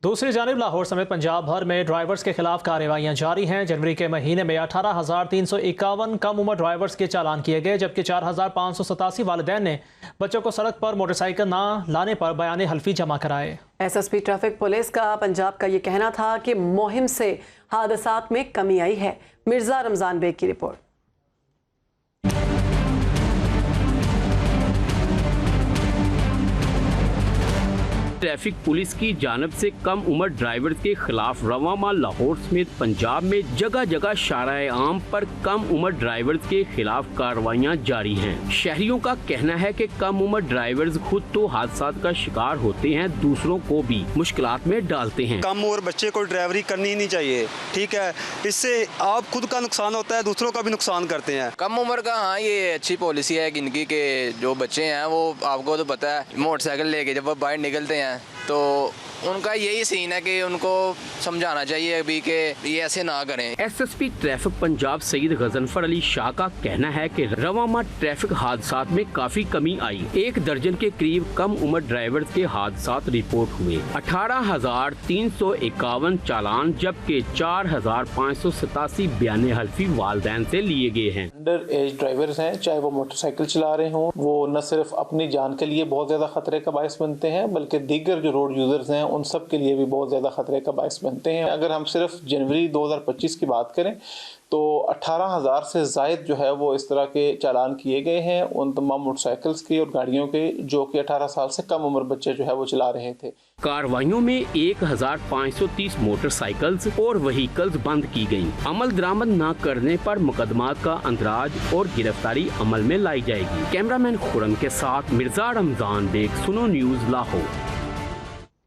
दूसरी जानिब लाहौर समेत पंजाब भर में ड्राइवर्स के खिलाफ कार्रवाइयां जारी हैं। जनवरी के महीने में 18,351 कम उम्र ड्राइवर्स के चालान किए गए, जबकि 4,587 वालिदैन ने बच्चों को सड़क पर मोटरसाइकिल ना लाने पर बयान हल्फी जमा कराए। एसएसपी ट्रैफिक पुलिस का पंजाब का ये कहना था कि मुहिम से हादसात में कमी आई है। मिर्जा रमजान बेग की रिपोर्ट। ट्रैफिक पुलिस की जानब से कम उम्र ड्राइवर के खिलाफ रवामा लाहौर समेत पंजाब में जगह जगह शाराए आम पर कम उम्र ड्राइवर के खिलाफ कार्रवाइयां जारी हैं। शहरियों का कहना है कि कम उम्र ड्राइवर्स खुद तो हादसात का शिकार होते हैं, दूसरों को भी मुश्किलात में डालते हैं। कम उम्र बच्चे को ड्राइवरी करनी ही नहीं चाहिए, ठीक है। इससे आप खुद का नुकसान होता है, दूसरों का भी नुकसान करते हैं। कम उम्र का, हाँ, ये अच्छी पॉलिसी है इनकी के जो बच्चे हैं वो आपको तो पता है मोटरसाइकिल लेके जब वो बाहर निकलते हैं तो उनका यही सीन है कि उनको समझाना चाहिए अभी कि ये ऐसे ना करें। एसएसपी ट्रैफिक पंजाब सईद गजनफर अली शाह का कहना है कि रवामा ट्रैफिक हादसात में काफी कमी आई। 1 दर्जन के करीब कम उम्र ड्राइवर के हादसात रिपोर्ट हुए। 18,351 चालान, जबकि 4,587 बयान हल्फी वालिदैन से लिए गए हैं। अंडर एज ड्राइवर्स हैं, चाहे वो मोटरसाइकिल चला रहे हों, वो न सिर्फ अपनी जान के लिए बहुत ज्यादा खतरे का बायस बनते हैं, बल्कि दीगर जो रोड यूजर्स हैं उन सब के लिए भी बहुत ज़्यादा खतरे का बायस बनते हैं। अगर हम सिर्फ जनवरी 2025 की बात करें तो 18,000 से ज़ायद जो है वो इस तरह के चालान किए गए हैं उन तमाम मोटरसाइकिल्स के और गाड़ियों के जो कि 18 साल से कम उम्र बच्चे जो है वो चला रहे थे। कार्रवाइयों में 1,530 मोटरसाइकिल्स और व्हीकल्स बंद की गयी। अमल दरामद न करने पर मुकदमात का अंदराज और गिरफ्तारी अमल में लाई जाएगी। कैमरामैन खुरम के साथ मिर्जा रमजान बेग, सुनो न्यूज़, लाहौर।